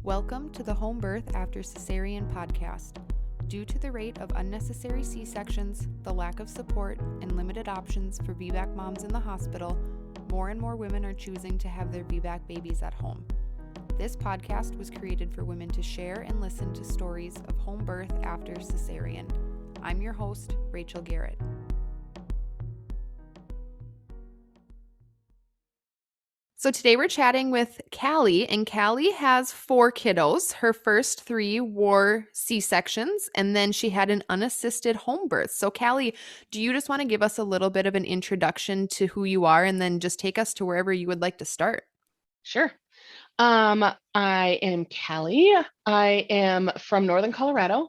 Welcome to the Home Birth After Cesarean podcast. Due to the rate of unnecessary C-sections, the lack of support, and limited options for VBAC moms in the hospital, more and more women are choosing to have their VBAC babies at home. This podcast was created for women to share and listen to stories of home birth after cesarean. I'm your host, Rachel Garrett. So today we're chatting with Callie, and Callie has 4 kiddos. Her first 3 were C-sections, and then she had an unassisted home birth. So Callie, do you just want to give us a little bit of an introduction to who you are and then just take us to wherever you would like to start? Sure. I am Callie. I am from Northern Colorado.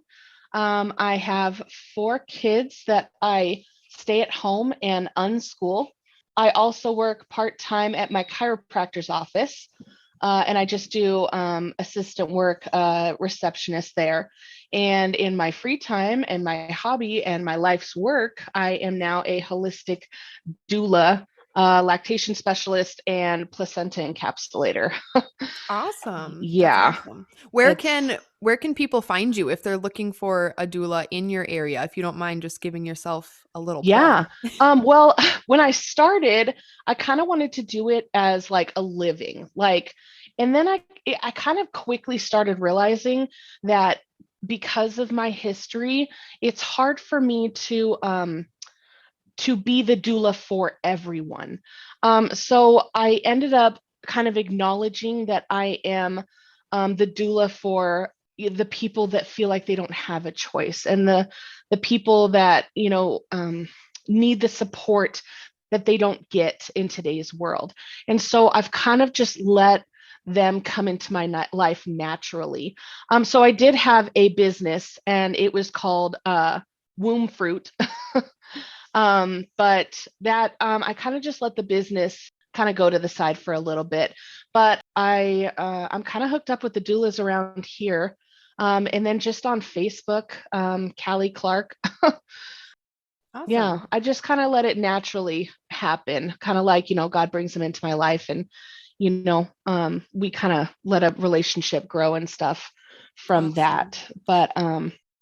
I have 4 kids that I stay at home and unschool. I also work part-time at my chiropractor's office, and I just do assistant work, receptionist there. And in my free time and my hobby and my life's work, I am now a holistic doula, lactation specialist, and placenta encapsulator. Awesome. Yeah. That's awesome. Where can people find you if they're looking for a doula in your area? If you don't mind just giving yourself a little plug. Well, when I started, I kind of wanted to do it as like a living, and then I kind of quickly started realizing that because of my history, it's hard for me to be the doula for everyone. So I ended up kind of acknowledging that I am the doula for the people that feel like they don't have a choice, and the people that need the support that they don't get in today's world. And so I've kind of just let them come into my life naturally. So I did have a business, and it was called Womb Fruit. But that I kind of just let the business kind of go to the side for a little bit. But I'm kind of hooked up with the doulas around here. And then just on Facebook, Callie Clark. Awesome. Yeah, I just kind of let it naturally happen, kind of like, God brings them into my life, and, we kind of let a relationship grow and stuff from Awesome. that. But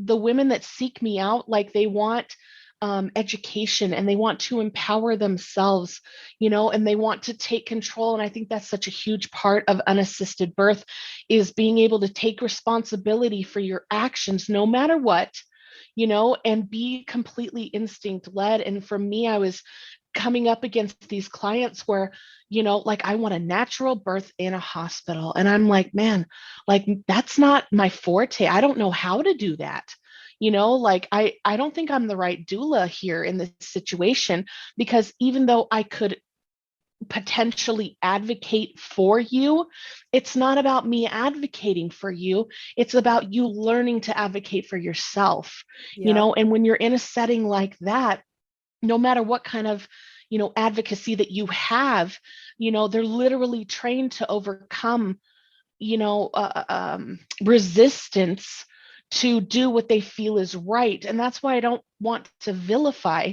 the women that seek me out, like, they want education, and they want to empower themselves, and they want to take control. And I think that's such a huge part of unassisted birth, is being able to take responsibility for your actions, no matter what, and be completely instinct led. And for me, I was coming up against these clients where, like, I want a natural birth in a hospital. And I'm like, man, like, that's not my forte. I don't know how to do that. Like, I don't think I'm the right doula here in this situation, because even though I could potentially advocate for you, it's not about me advocating for you. It's about you learning to advocate for yourself. And when you're in a setting like that, no matter what kind of advocacy that you have, they're literally trained to overcome resistance to do what they feel is right. And that's why I don't want to vilify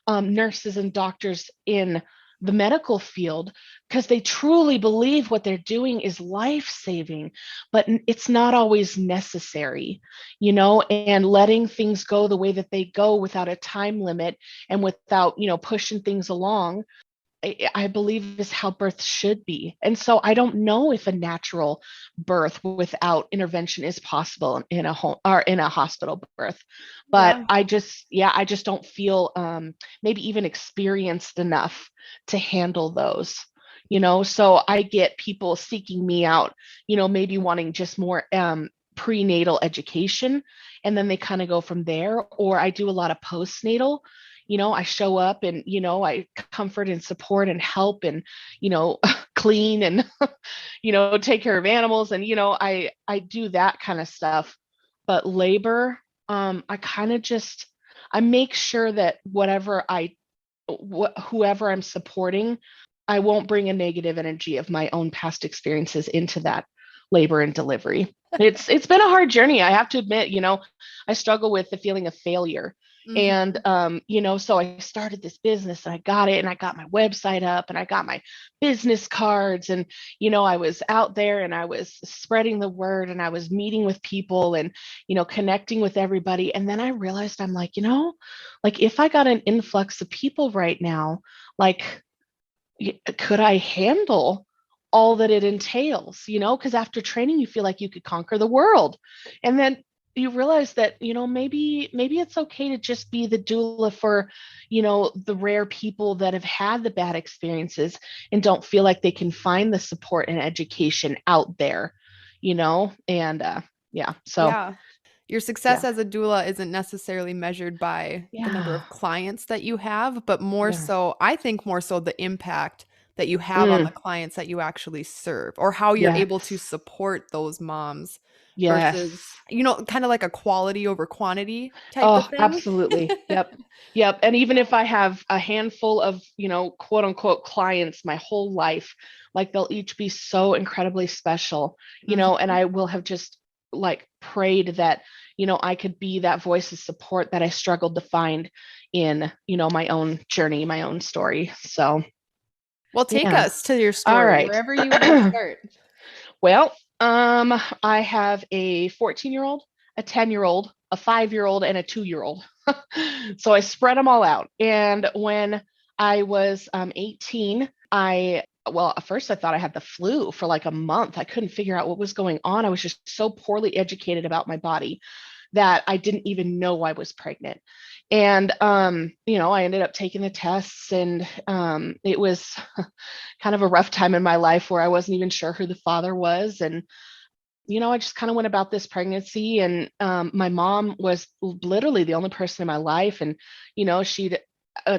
nurses and doctors in the medical field, because they truly believe what they're doing is life-saving, but it's not always necessary, and letting things go the way that they go without a time limit and without, pushing things along, I believe is how birth should be. And so I don't know if a natural birth without intervention is possible in a home or in a hospital birth. But I just don't feel maybe even experienced enough to handle those. So I get people seeking me out, maybe wanting just more prenatal education, and then they kind of go from there. Or I do a lot of postnatal. I show up and, I comfort and support and help and, clean and, take care of animals. And, I do that kind of stuff. But labor, I kind of just, I make sure that whoever I'm supporting, I won't bring a negative energy of my own past experiences into that labor and delivery. It's been a hard journey. I have to admit, I struggle with the feeling of failure, And, Mm-hmm. so I started this business and I got it and I got my website up and I got my business cards and, I was out there and I was spreading the word and I was meeting with people and, connecting with everybody. And then I realized I'm like, like if I got an influx of people right now, like, could I handle all that it entails, because after training, you feel like you could conquer the world. And then you realize that, maybe it's okay to just be the doula for, the rare people that have had the bad experiences and don't feel like they can find the support and education out there, and yeah. So Yeah. Your success yeah. as a doula isn't necessarily measured by the number Yeah. of clients that you have, but more Yeah. so, I think more so the impact that you have on the Mm, clients that you actually serve or how you're able to yes. support those moms versus, Yes. kind of like a quality over quantity type of Oh, thing. absolutely. Yep. Yep. And even if I have a handful of, quote unquote clients my whole life, like they'll each be so incredibly special, and Mhm. I will have just like prayed that, I could be that voice of support that I struggled to find in, my own journey, my own story. So, Well, take yeah. us to your All story, right. wherever you want to start. Well, I have a 14-year-old, a 10-year-old, a 5-year-old, and a 2-year-old. So I spread them all out. And when I was 18, well, at first I thought I had the flu for like a month. I couldn't figure out what was going on. I was just so poorly educated about my body that I didn't even know I was pregnant. And, I ended up taking the tests and it was kind of a rough time in my life where I wasn't even sure who the father was. And, I just kind of went about this pregnancy and my mom was literally the only person in my life. And, she'd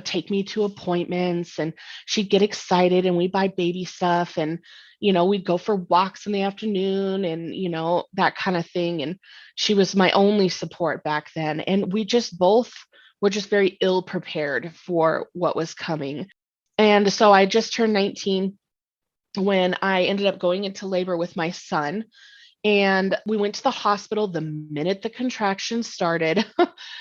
take me to appointments and she'd get excited and we'd buy baby stuff and, we'd go for walks in the afternoon and, that kind of thing. And she was my only support back then. And we just both were just very ill prepared for what was coming. And so I just turned 19 when I ended up going into labor with my son. And we went to the hospital the minute the contractions started,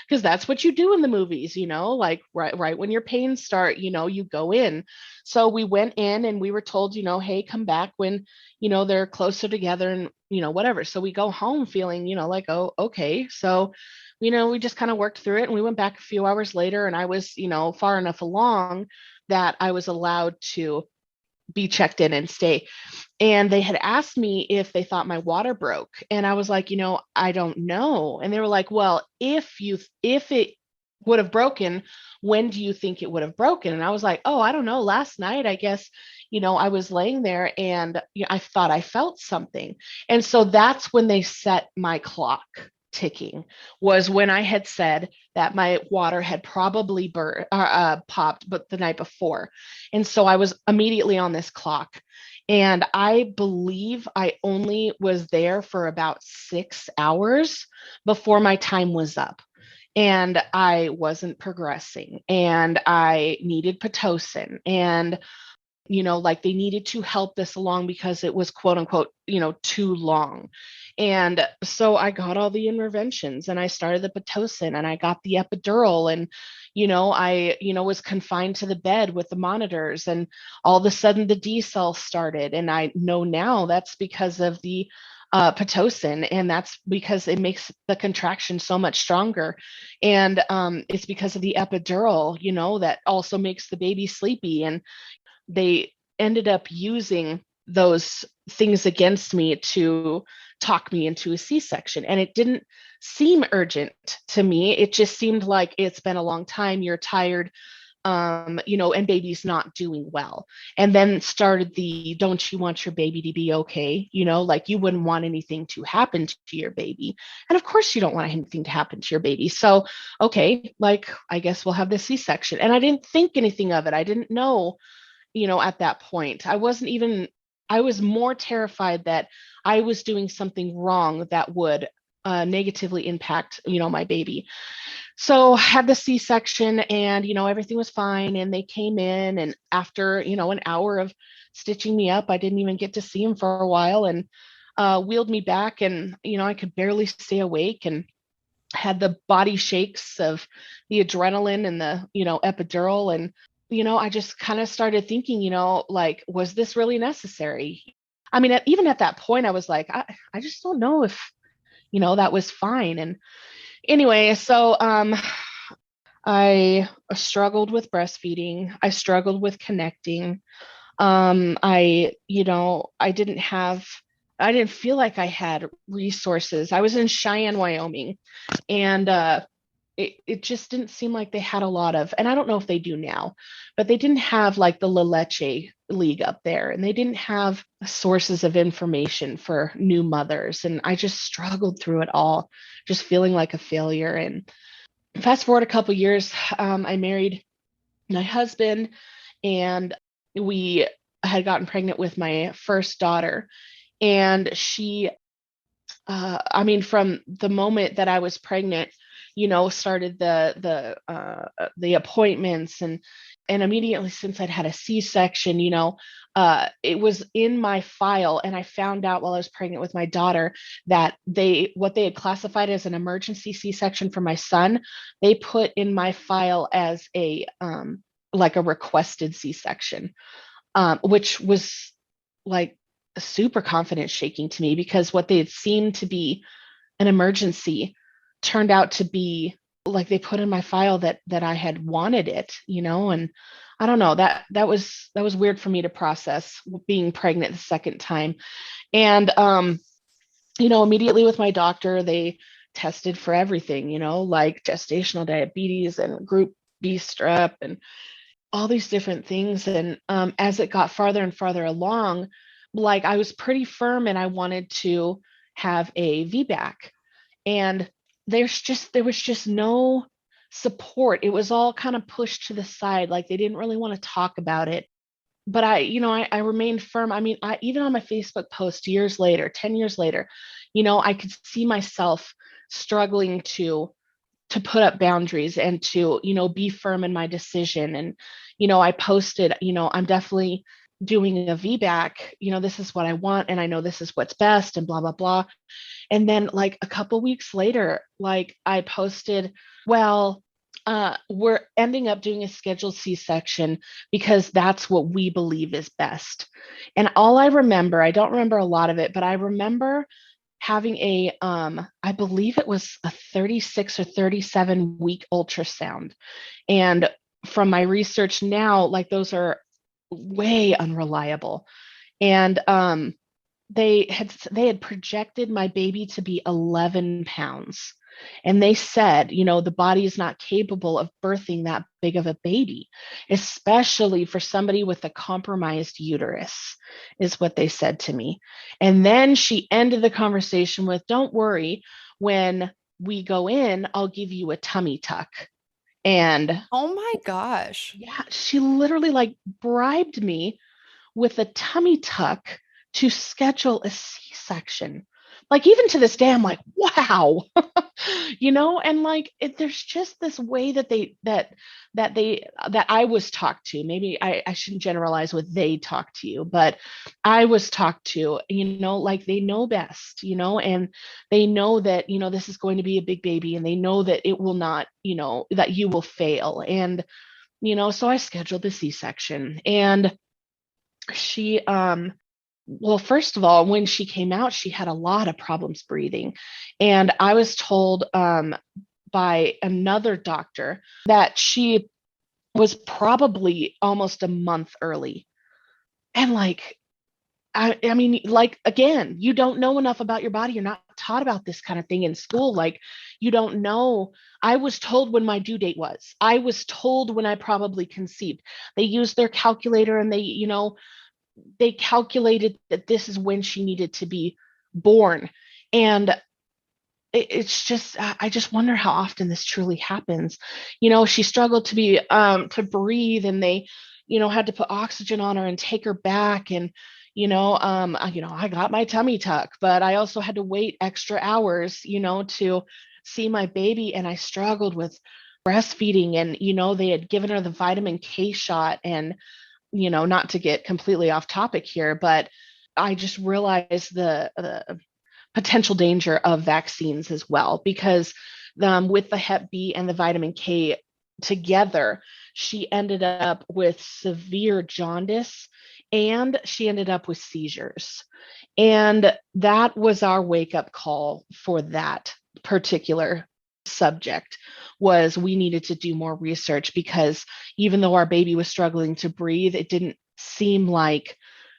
because that's what you do in the movies, like right when your pains start, you go in. So we went in and we were told, hey, come back when, they're closer together and, whatever. So we go home feeling, like, oh, okay. So, we just kind of worked through it and we went back a few hours later and I was, far enough along that I was allowed to be checked in and stay. And they had asked me if they thought my water broke. And I was like, I don't know. And they were like, well, if it would have broken, when do you think it would have broken? And I was like, oh, I don't know. Last night, I guess, I was laying there and I thought I felt something. And so that's when they set my clock ticking, was when I had said that my water had probably popped, but the night before. And so I was immediately on this clock. And I believe I only was there for about 6 hours before my time was up. And I wasn't progressing. And I needed Pitocin. And like they needed to help this along because it was quote unquote, too long. And so I got all the interventions and I started the Pitocin and I got the epidural and, I, was confined to the bed with the monitors and all of a sudden the D cell started. And I know now that's because of the Pitocin, and that's because it makes the contraction so much stronger. And it's because of the epidural, that also makes the baby sleepy. And they ended up using those things against me to talk me into a C-section. And it didn't seem urgent to me. It just seemed like it's been a long time, you're tired, and baby's not doing well. And then started the, don't you want your baby to be okay? Like you wouldn't want anything to happen to your baby. And of course you don't want anything to happen to your baby. So, okay, like, I guess we'll have the C-section. And I didn't think anything of it. I didn't know, at that point. I was more terrified that I was doing something wrong that would negatively impact, my baby. So I had the C-section and, everything was fine. And they came in and after, an hour of stitching me up, I didn't even get to see him for a while and wheeled me back and, I could barely stay awake. And had the body shakes of the adrenaline and the, epidural. And, I just kind of started thinking, like, was this really necessary? I mean, even at that point, I was like, I just don't know if, that was fine. And anyway, so I struggled with breastfeeding. I struggled with connecting. I didn't feel like I had resources. I was in Cheyenne, Wyoming, and it just didn't seem like they had a lot of, and I don't know if they do now, but they didn't have like the La Leche League up there, and they didn't have sources of information for new mothers. And I just struggled through it all, just feeling like a failure. And fast forward a couple years, I married my husband, and we had gotten pregnant with my first daughter. And she, I mean, from the moment that I was pregnant, started the appointments, and immediately, since I'd had a C-section, it was in my file. And I found out while I was pregnant with my daughter that what they had classified as an emergency C-section for my son, they put in my file as like a requested C-section, which was like super confidence shaking to me, because what they had seemed to be an emergency turned out to be, like, they put in my file that I had wanted it, and I don't know, that was weird for me to process, being pregnant the second time. And immediately with my doctor, they tested for everything, like gestational diabetes and group B strep and all these different things. And as it got farther and farther along, like, I was pretty firm and I wanted to have a VBAC. And there was just no support. It was all kind of pushed to the side. Like, they didn't really want to talk about it. But I remained firm. I mean, even on my Facebook post years later, 10 years later, I could see myself struggling to put up boundaries and to, be firm in my decision. And, I posted, I'm definitely doing a VBAC, this is what I want, and I know this is what's best, and blah, blah, blah. And then, like, a couple weeks later, like, I posted, well, we're ending up doing a scheduled C-section because that's what we believe is best. And all I remember, I don't remember a lot of it, but I remember having I believe it was a 36 or 37 week ultrasound. And from my research now, like, those are way unreliable. And they had projected my baby to be 11 pounds. And they said, the body is not capable of birthing that big of a baby, especially for somebody with a compromised uterus, is what they said to me. And then she ended the conversation with, don't worry, when we go in, I'll give you a tummy tuck. And oh my gosh. yeah, she literally, like, bribed me with a tummy tuck to schedule a C-section. Like, even to this day, I'm like, wow, and like, there's just this way that I was talked to. Maybe I shouldn't generalize what they talk to you, but I was talked to, like, they know best, and they know that, this is going to be a big baby, and they know that it will not, that you will fail. And, so I scheduled the C-section. And she, well, first of all, when she came out, she had a lot of problems breathing. And I was told by another doctor that she was probably almost a month early. And, like, I mean, like, again, you don't know enough about your body. You're not taught about this kind of thing in school. Like, you don't know. I was told when my due date was. I was told when I probably conceived. They used their calculator, and they calculated that this is when she needed to be born. And it's just, I just wonder how often this truly happens. She struggled to breathe, and they, had to put oxygen on her and take her back. And, I got my tummy tuck, but I also had to wait extra hours, to see my baby. And I struggled with breastfeeding, and, they had given her the vitamin K shot. And, not to get completely off topic here, but I just realized the potential danger of vaccines as well, because with the Hep B and the vitamin K together, she ended up with severe jaundice and she ended up with seizures. And that was our wake up call for that particular subject, was we needed to do more research, because even though our baby was struggling to breathe, it didn't seem like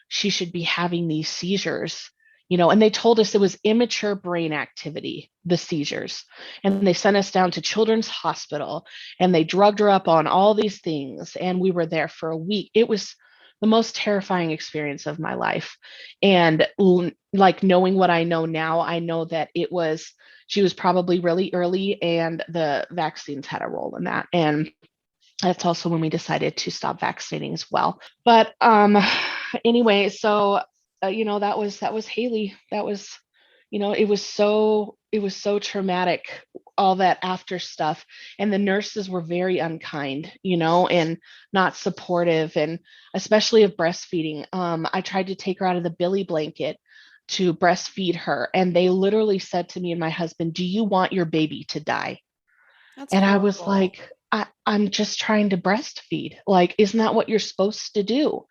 she should be having these seizures. And they told us it was immature brain activity, the seizures. And they sent us down to Children's Hospital and they drugged her up on all these things. And we were there for a week. It was the most terrifying experience of my life. And like, knowing what I know now, I know that she was probably really early and the vaccines had a role in that. And that's also when we decided to stop vaccinating as well. But anyway, so that was Haley. That was, it was so traumatic, all that after stuff. And the nurses were very unkind, and not supportive, and especially of breastfeeding. I tried to take her out of the Billy blanket to breastfeed her, and they literally said to me and my husband, "Do you want your baby to die?" That's And horrible. I was like, I'm just trying to breastfeed. Like, isn't that what you're supposed to do?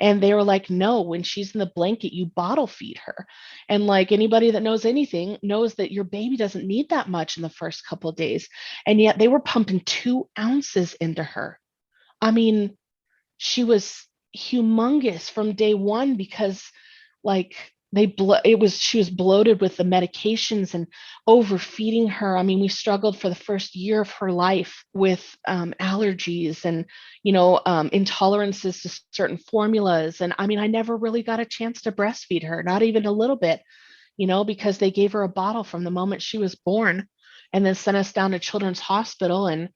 And they were like, no, when she's in the blanket, you bottle feed her. And like, anybody that knows anything knows that your baby doesn't need that much in the first couple of days. And yet they were pumping 2 ounces into her. I mean, she was humongous from day one, because like she was bloated with the medications and overfeeding her. I mean, we struggled for the first year of her life with allergies and intolerances to certain formulas. And I mean, I never really got a chance to breastfeed her, not even a little bit, because they gave her a bottle from the moment she was born, and then sent us down to Children's Hospital, and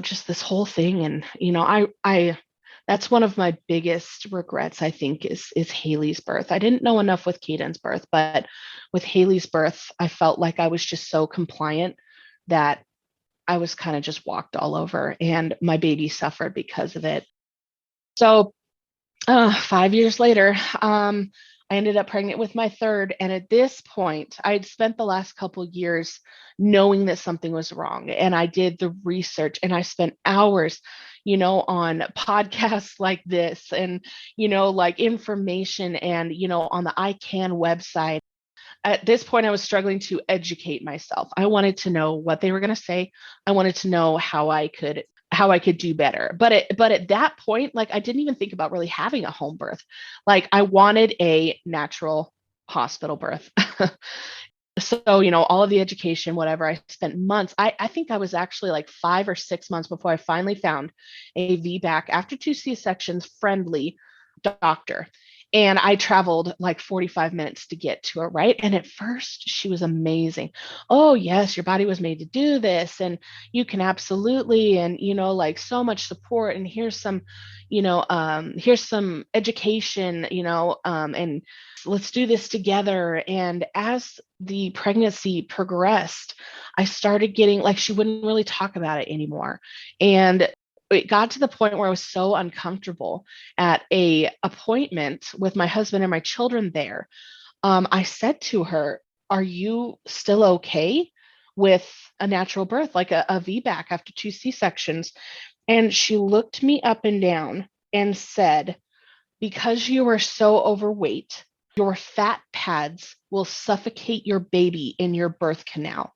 just this whole thing. And I that's one of my biggest regrets, I think, is Haley's birth. I didn't know enough with Caden's birth, but with Haley's birth, I felt like I was just so compliant that I was kind of just walked all over, and my baby suffered because of it. So 5 years later, I ended up pregnant with my third. And at this point, I'd spent the last couple of years knowing that something was wrong. And I did the research, and I spent hours, on podcasts like this, and, like information, and, on the ICANN website. At this point, I was struggling to educate myself. I wanted to know what they were going to say. I wanted to know how I could do better. But at that point, like, I didn't even think about really having a home birth. Like, I wanted a natural hospital birth. So, all of the education, whatever, I spent months. I think I was actually like 5 or 6 months before I finally found a VBAC after 2 C-sections friendly doctor. And I traveled like 45 minutes to get to her, right? And at first, she was amazing. Oh, yes, your body was made to do this, and you can absolutely, and like, so much support, and here's some education, and let's do this together. And as the pregnancy progressed, I started getting, like, she wouldn't really talk about it anymore. And it got to the point where I was so uncomfortable at a appointment with my husband and my children there. I said to her, "Are you still okay with a natural birth, like a VBAC after 2 C-sections?" And she looked me up and down and said, "Because you are so overweight, your fat pads will suffocate your baby in your birth canal.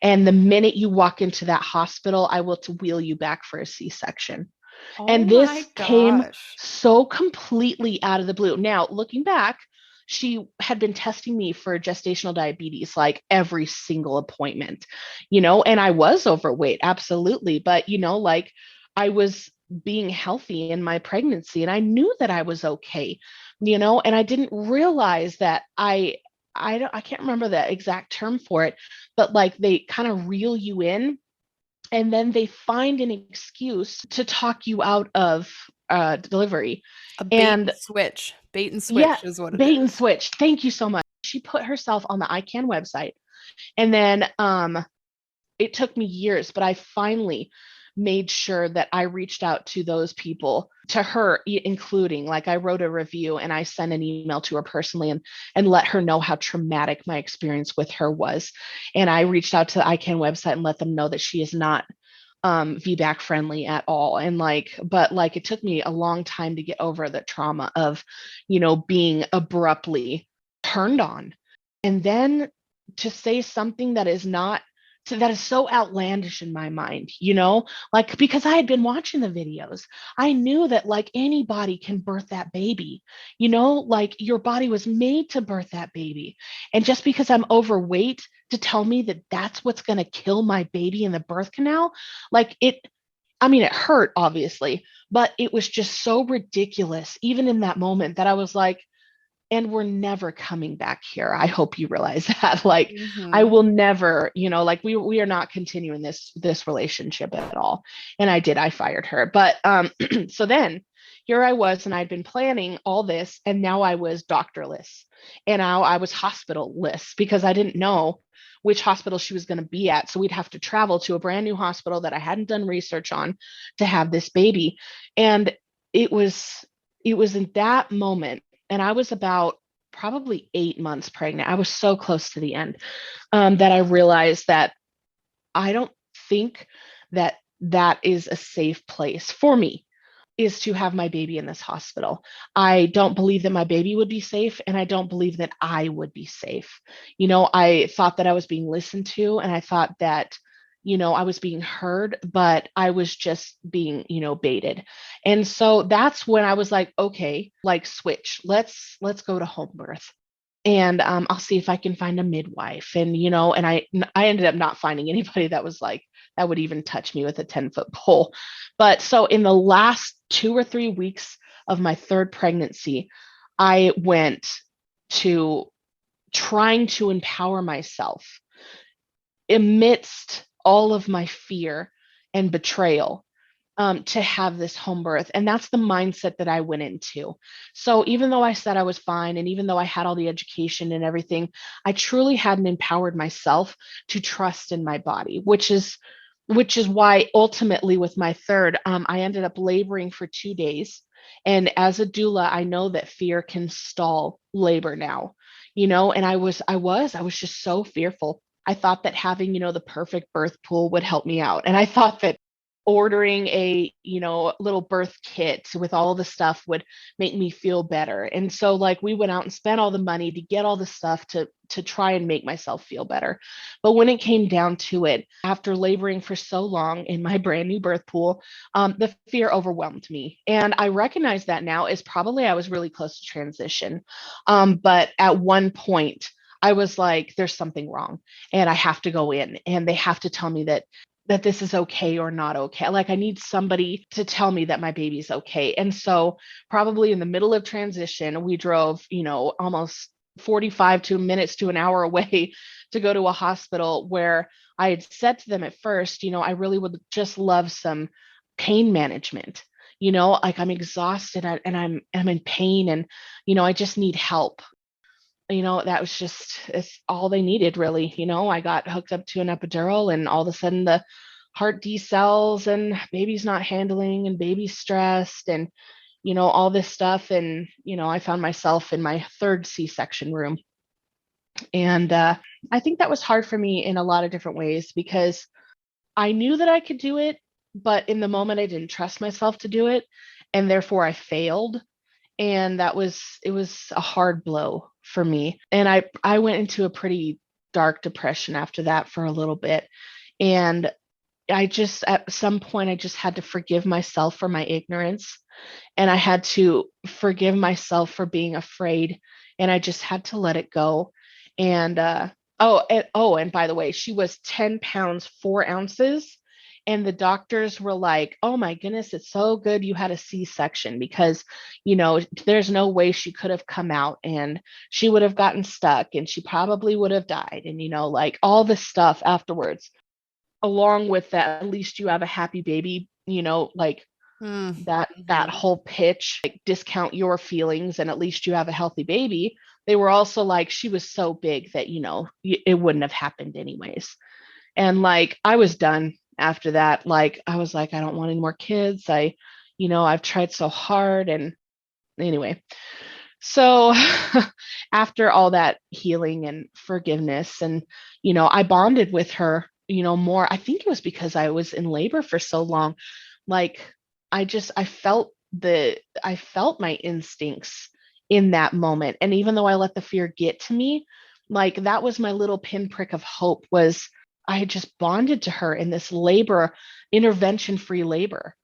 And the minute you walk into that hospital, I will wheel you back for a C-section." Oh And my this came gosh. so completely out of the blue. Now, looking back, she had been testing me for gestational diabetes like every single appointment, and I was overweight, absolutely. But, like, I was being healthy in my pregnancy, and I knew that I was okay, and I didn't realize that I can't remember the exact term for it, but like, they kind of reel you in, and then they find an excuse to talk you out of delivery. A bait and And switch. Bait and yeah, switch is what it bait and is. switch. Thank you so much. She put herself on the ICANN website, and then it took me years, but I finally made sure that I reached out to those people, to her, including, like, I wrote a review and I sent an email to her personally and let her know how traumatic my experience with her was. And I reached out to the ICANN website and let them know that she is not VBAC friendly at all. And like, but like, it took me a long time to get over the trauma of, being abruptly turned on. And then to say something that is not, that is so outlandish in my mind, like, because I had been watching the videos, I knew that like anybody can birth that baby, like your body was made to birth that baby. And just because I'm overweight, to tell me that that's what's going to kill my baby in the birth canal, like I mean, it hurt obviously, but it was just so ridiculous, even in that moment, that I was like, and we're never coming back here. I hope you realize that. Like, I will never, like we are not continuing this relationship at all. And I fired her. But so then here I was, and I'd been planning all this, and now I was doctorless, and now I was hospitalless because I didn't know which hospital she was going to be at. So we'd have to travel to a brand new hospital that I hadn't done research on to have this baby. And it was in that moment, and I was about probably 8 months pregnant. I was so close to the end, that I realized that I don't think that that is a safe place for me, is to have my baby in this hospital. I don't believe that my baby would be safe, and I don't believe that I would be safe. I thought that I was being listened to, and I thought that I was being heard, but I was just being, baited. And so that's when I was like, okay, like, switch, let's go to home birth. And I'll see if I can find a midwife. And, and I ended up not finding anybody that was like, that would even touch me with a 10-foot pole. But so in the last 2 or 3 weeks of my third pregnancy, I went to trying to empower myself amidst all of my fear and betrayal, to have this home birth. And that's the mindset that I went into. So even though I said I was fine, and even though I had all the education and everything, I truly hadn't empowered myself to trust in my body, which is why ultimately with my third, I ended up laboring for 2 days. And as a doula, I know that fear can stall labor now, and I was just so fearful. I thought that having, the perfect birth pool would help me out. And I thought that ordering a, little birth kit with all the stuff would make me feel better. And so like we went out and spent all the money to get all the stuff to try and make myself feel better. But when it came down to it, after laboring for so long in my brand new birth pool, the fear overwhelmed me. And I recognize that now is probably I was really close to transition. But at one point, I was like, there's something wrong, and I have to go in, and they have to tell me that this is okay or not okay. Like, I need somebody to tell me that my baby's okay. And so probably in the middle of transition, we drove, almost 45 minutes to an hour away to go to a hospital where I had said to them at first, I really would just love some pain management. Like, I'm exhausted, and I'm in pain, and, I just need help. That was it's all they needed, really. I got hooked up to an epidural, and all of a sudden the heart decells, and baby's not handling, and baby's stressed, and, all this stuff. And, I found myself in my third C-section room. And I think that was hard for me in a lot of different ways, because I knew that I could do it, but in the moment I didn't trust myself to do it. And therefore I failed. And it was a hard blow for me. And I went into a pretty dark depression after that for a little bit. And at some point, I just had to forgive myself for my ignorance. And I had to forgive myself for being afraid. And I just had to let it go. And, and by the way, she was 10 pounds, 4 ounces. And the doctors were like, oh my goodness, it's so good you had a C-section, because, there's no way she could have come out, and she would have gotten stuck, and she probably would have died. And, like all this stuff afterwards, along with that, at least you have a happy baby, like that whole pitch, like, discount your feelings, and at least you have a healthy baby. They were also like, she was so big that, it wouldn't have happened anyways. And like, I was done. after that. Like, I was like, I don't want any more kids. I've tried so hard. And anyway, so after all that healing and forgiveness, and, I bonded with her, more. I think it was because I was in labor for so long. Like, I felt my instincts in that moment. And even though I let the fear get to me, like, that was my little pinprick of hope, was I had just bonded to her in this labor, intervention free labor.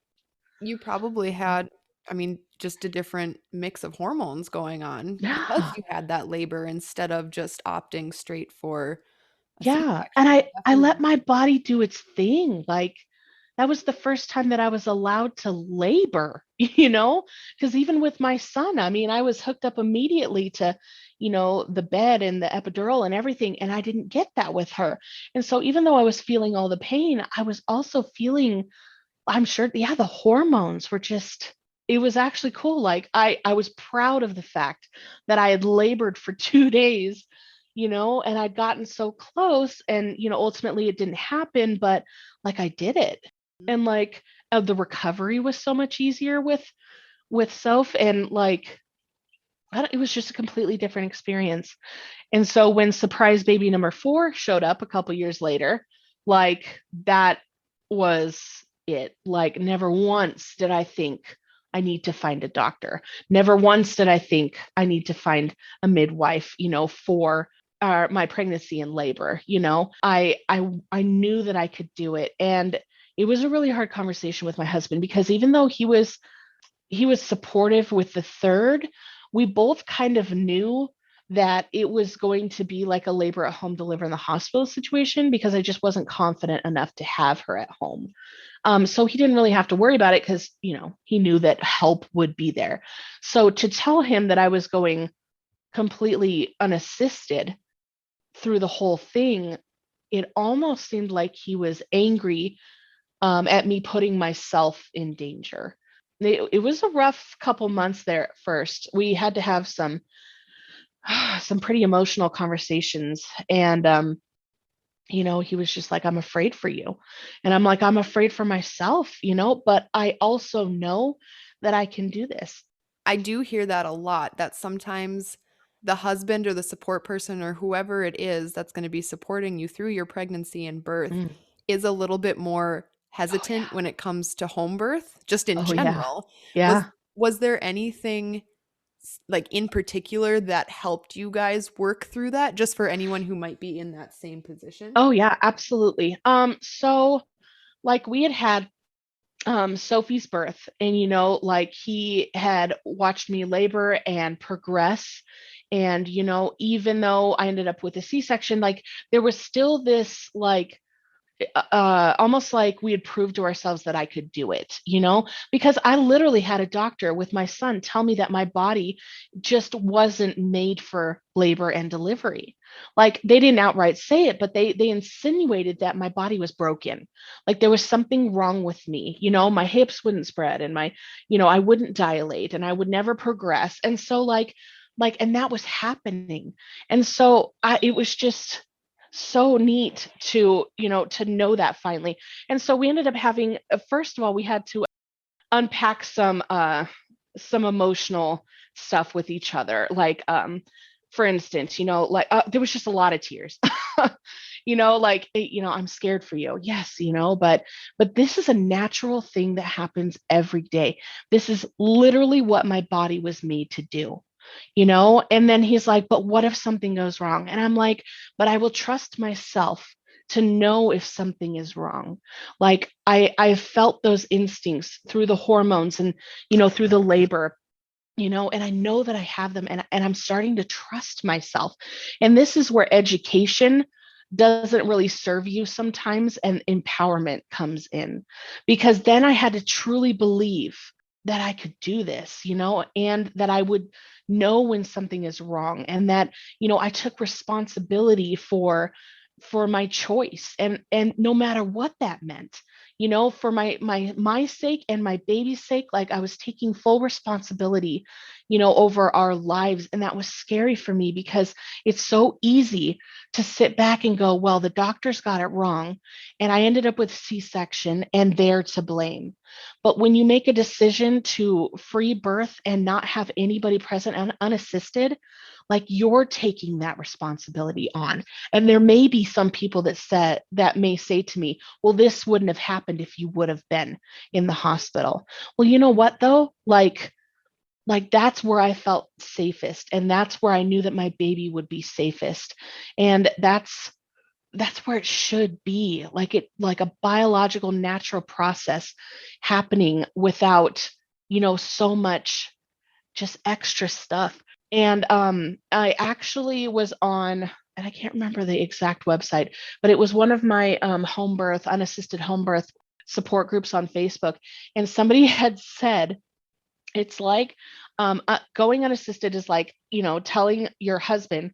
You probably had, I mean, just a different mix of hormones going on because Yeah. you had that labor instead of just opting straight for a Yeah. And C-section. I let Definitely. my body do its thing. Like, that was the first time that I was allowed to labor, because even with my son, I mean, I was hooked up immediately to, the bed and the epidural and everything. And I didn't get that with her. And so even though I was feeling all the pain, I was also feeling, I'm sure, yeah, the hormones were just, it was actually cool. Like, I was proud of the fact that I had labored for 2 days, and I'd gotten so close, and, ultimately it didn't happen, but like, I did it. And like, the recovery was so much easier with Soph, and like, it was just a completely different experience. And so when surprise baby number 4 showed up a couple years later, like, that was it. Like, never once did I think I need to find a doctor. Never once did I think I need to find a midwife, for my pregnancy and labor. I knew that I could do it. And it was a really hard conversation with my husband, because even though he was supportive with the third, we both kind of knew that it was going to be like a labor at home, deliver in the hospital situation, because I just wasn't confident enough to have her at home. So he didn't really have to worry about it, because, he knew that help would be there. So to tell him that I was going completely unassisted through the whole thing, it almost seemed like he was angry, at me putting myself in danger. It was a rough couple months there at first. We had to have some pretty emotional conversations. And he was just like, I'm afraid for you. And I'm like, I'm afraid for myself, but I also know that I can do this. I do hear that a lot, that sometimes the husband or the support person or whoever it is that's going to be supporting you through your pregnancy and birth Mm. is a little bit more Oh hesitant yeah. when it comes to home birth, just in Oh yeah. general. Was Yeah. was there anything like in particular that helped you guys work through that, just for anyone who might be in that same position? Oh yeah, absolutely. So, like, we had Sophie's birth, and, like, he had watched me labor and progress. And, even though I ended up with a C-section, like, there was still this, like, almost like we had proved to ourselves that I could do it, because I literally had a doctor with my son tell me that my body just wasn't made for labor and delivery. Like, they didn't outright say it, but they insinuated that my body was broken. Like, there was something wrong with me, my hips wouldn't spread, and I wouldn't dilate, and I would never progress. And so, and that was happening. And so it was just so neat to know that finally. And so we ended up having, first of all, we had to unpack some emotional stuff with each other. Like, for instance, like, there was just a lot of tears. Like, I'm scared for you, yes, but this is a natural thing that happens every day. This is literally what my body was made to do. And then he's like, but what if something goes wrong? And I'm like, but I will trust myself to know if something is wrong. Like, I felt those instincts through the hormones, and, through the labor, and I know that I have them, and I'm starting to trust myself. And this is where education doesn't really serve you sometimes, and empowerment comes in, because then I had to truly believe that I could do this, and that I would know when something is wrong, and that, I took responsibility for my choice, and no matter what that meant, for my sake and my baby's sake, like I was taking full responsibility, over our lives. And that was scary for me because it's so easy to sit back and go, well, the doctors got it wrong. And I ended up with C-section and they're to blame. But when you make a decision to free birth and not have anybody present and unassisted, like you're taking that responsibility on. And there may be some people that may say to me, well, this wouldn't have happened if you would have been in the hospital. Well, you know what though? Like that's where I felt safest, and that's where I knew that my baby would be safest. And that's where it should be, like a biological natural process happening without, so much just extra stuff. And I actually was on, and I can't remember the exact website, but it was one of my unassisted home birth support groups on Facebook. And somebody had said, it's like going unassisted is like, telling your husband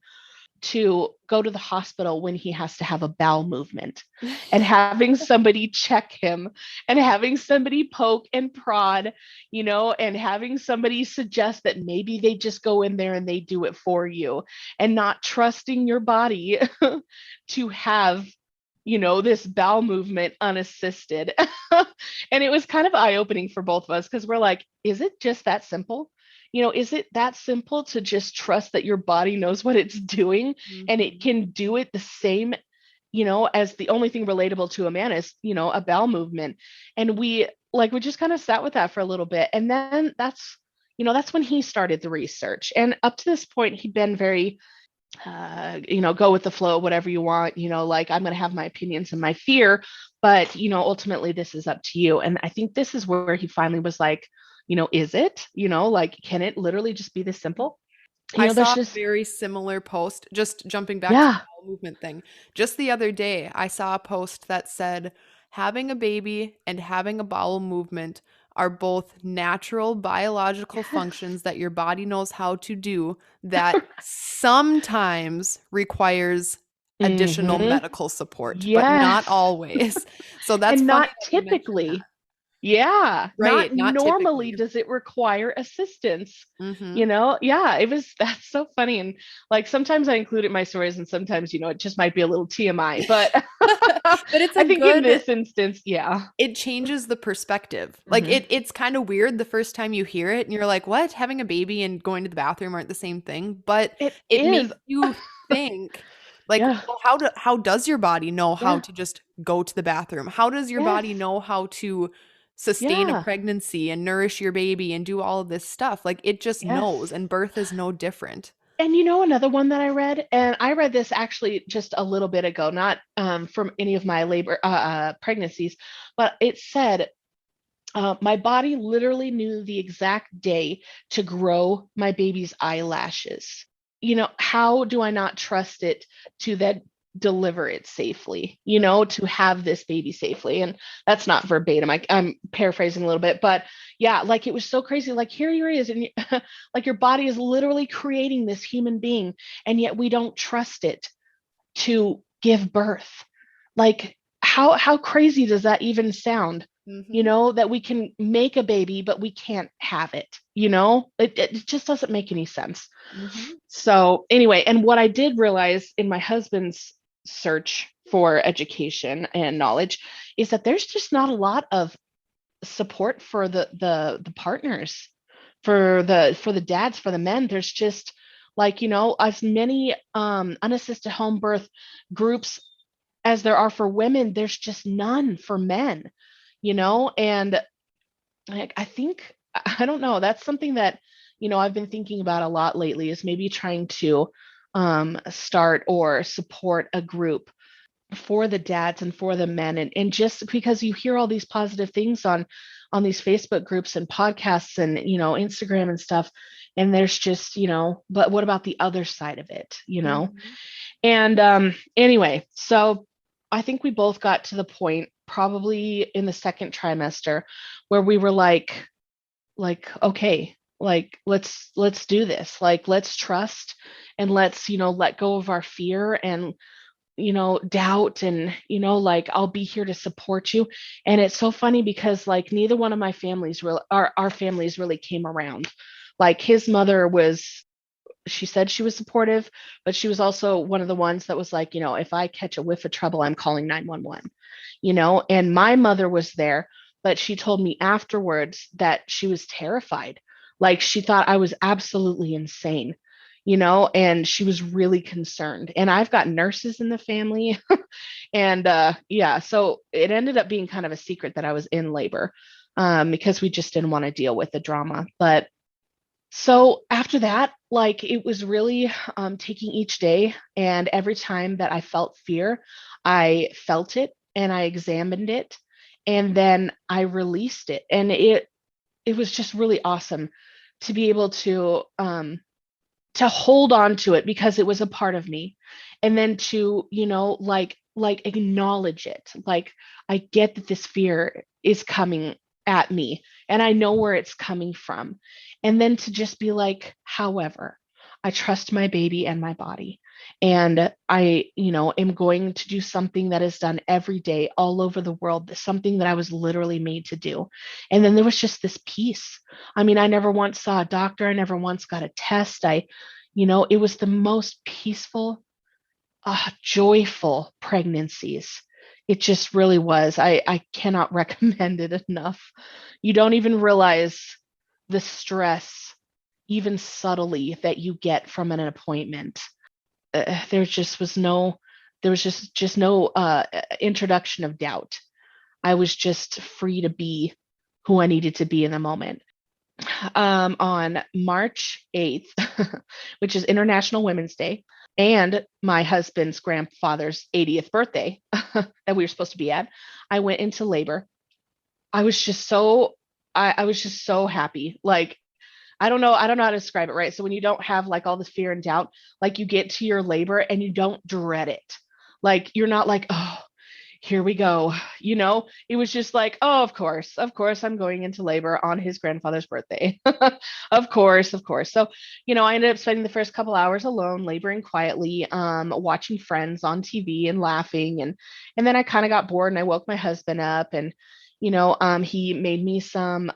to go to the hospital when he has to have a bowel movement and having somebody check him and having somebody poke and prod, and having somebody suggest that maybe they just go in there and they do it for you, and not trusting your body to have, this bowel movement unassisted. And it was kind of eye-opening for both of us because we're like, is it just that simple? Is it that simple to just trust that your body knows what it's doing and it can do it the same, as the only thing relatable to a man is, a bowel movement. And we just kind of sat with that for a little bit. And then that's when he started the research. And up to this point, he'd been very, go with the flow, whatever you want, like I'm going to have my opinions and my fear, but, ultimately this is up to you. And I think this is where he finally was like, is it, like, can it literally just be this simple? I saw a very similar post, just jumping back to the bowel movement thing. Just the other day, I saw a post that said, having a baby and having a bowel movement are both natural biological functions that your body knows how to do that sometimes requires additional medical support, but not always. So that's and funny not that you mentioned typically. that. Yeah, Right, not not normally typically. does it require assistance. Yeah, that's so funny. And like sometimes I include it in my stories and sometimes, it just might be a little TMI, but But it's I a think in good, this instance, yeah. it changes the perspective. Like it's kind of weird the first time you hear it and you're like, what? Having a baby and going to the bathroom aren't the same thing, but It it is. makes you think like, Yeah. well, how does your body know how Yeah. to just go to the bathroom? How does your Yes. body know how to sustain a Yeah. pregnancy and nourish your baby and do all of this stuff? Like it just knows, Yes. and birth is no different. And another one that I read, and I read this actually just a little bit ago, not from any of my labor pregnancies, but it said my body literally knew the exact day to grow my baby's eyelashes. How do I not trust it to then deliver it safely, to have this baby safely? And that's not verbatim. I'm paraphrasing a little bit, but yeah, like it was so crazy. Like here you is, and like your body is literally creating this human being, and yet we don't trust it to give birth. Like how crazy does that even sound? That we can make a baby but we can't have it. It just doesn't make any sense. So anyway, and what I did realize in my husband's search for education and knowledge is that there's just not a lot of support for the partners, for the dads, for the men. There's just like, as many unassisted home birth groups as there are for women, there's just none for men, and I think, I don't know, that's something that, I've been thinking about a lot lately, is maybe trying to start or support a group for the dads and for the men. And just because you hear all these positive things on these Facebook groups and podcasts and, Instagram and stuff, and there's just, but what about the other side of it? And anyway, so I think we both got to the point probably in the second trimester where we were like, okay, like let's do this. Like let's trust and let's, let go of our fear and doubt and, like, I'll be here to support you. And it's so funny because like neither one of my families really, our families really came around. Like his mother was, she said she was supportive, but she was also one of the ones that was like, if I catch a whiff of trouble, I'm calling 911, and my mother was there, but she told me afterwards that she was terrified. Like she thought I was absolutely insane, and she was really concerned. And I've got nurses in the family. And yeah, so it ended up being kind of a secret that I was in labor, because we just didn't want to deal with the drama. But so after that, like it was really taking each day, and every time that I felt fear, I felt it and I examined it, and then I released it. And it was just really awesome to be able to hold on to it because it was a part of me, and then to like acknowledge it. Like I get that this fear is coming at me and I know where it's coming from, and then to just be like, however, I trust my baby and my body, and I am going to do something that is done every day all over the world, something that I was literally made to do. And then there was just this peace. I mean, I never once saw a doctor, I never once got a test. It was the most peaceful, joyful pregnancies. It just really was. I cannot recommend it enough. You don't even realize the stress, even subtly, that you get from an appointment. There was just no introduction of doubt. I was just free to be who I needed to be in the moment. On March 8th, which is International Women's Day, and my husband's grandfather's 80th birthday that we were supposed to be at, I went into labor. I was just so I was just so happy. Like I don't know how to describe it, right? So when you don't have like all the fear and doubt, like you get to your labor and you don't dread it. Like you're not like, oh, here we go. It was just like, oh, of course, I'm going into labor on his grandfather's birthday. Of course, of course. So, I ended up spending the first couple hours alone, laboring quietly, watching Friends on TV and laughing. And then I kind of got bored and I woke my husband up, and, he made me some,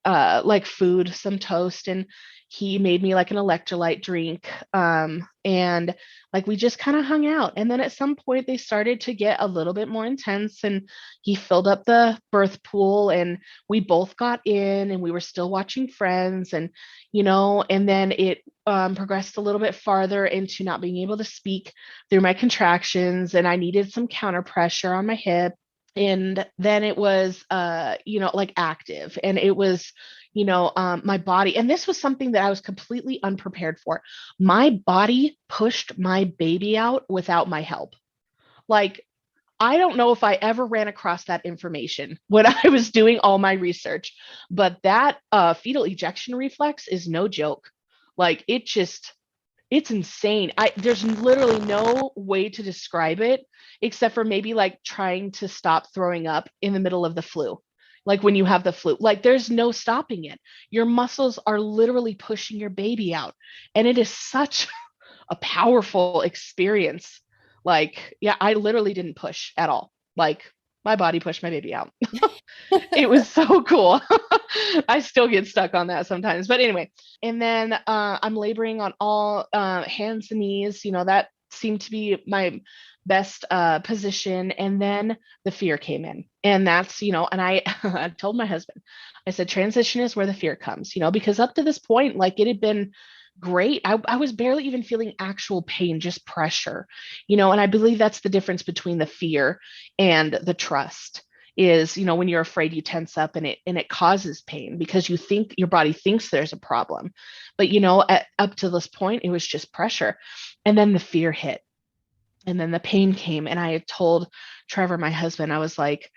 like food, some toast, and he made me like an electrolyte drink. And like we just kind of hung out. And then at some point they started to get a little bit more intense, and he filled up the birth pool and we both got in and we were still watching Friends. And and then it progressed a little bit farther into not being able to speak through my contractions, and I needed some counter pressure on my hip. And then it was like active, and it was my body. And this was something that I was completely unprepared for. My body pushed my baby out without my help. Like, I don't know if I ever ran across that information when I was doing all my research, but that fetal ejection reflex is no joke. Like it's insane. There's literally no way to describe it except for maybe like trying to stop throwing up in the middle of the flu. Like when you have the flu, like there's no stopping it. Your muscles are literally pushing your baby out. And it is such a powerful experience. Like, yeah, I literally didn't push at all. Like my body pushed my baby out. It was so cool. I still get stuck on that sometimes. But anyway, and then I'm laboring on all hands and knees. That seemed to be my best position. And then the fear came in. And that's, and I told my husband, I said, transition is where the fear comes, because up to this point, like it had been great. I was barely even feeling actual pain, just pressure, and I believe that's the difference between the fear and the trust is, when you're afraid, you tense up and it causes pain because you think your body thinks there's a problem. But, up to this point, it was just pressure. And then the fear hit, and then the pain came. And I had told Trevor, my husband, I was like,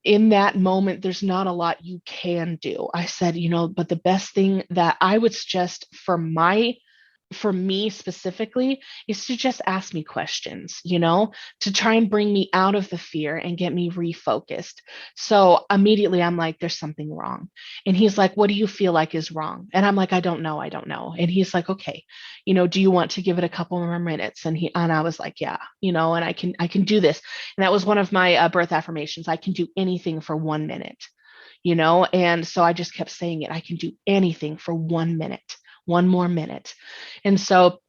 in that moment, there's not a lot you can do. I said, but the best thing that I would suggest for my for me specifically is to just ask me questions, to try and bring me out of the fear and get me refocused. So immediately I'm like, there's something wrong. And he's like, what do you feel like is wrong? And I'm like, I don't know. And he's like, okay, do you want to give it a couple more minutes? And I was like, yeah, and I can do this. And that was one of my birth affirmations. I can do anything for 1 minute. And so I just kept saying it. I can do anything for 1 minute, one more minute. And so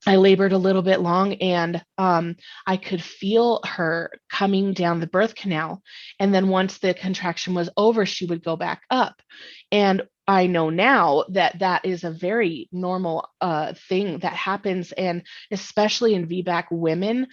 I labored a little bit long, and I could feel her coming down the birth canal. And then once the contraction was over, she would go back up. And I know now that that is a very normal thing that happens. And especially in VBAC women,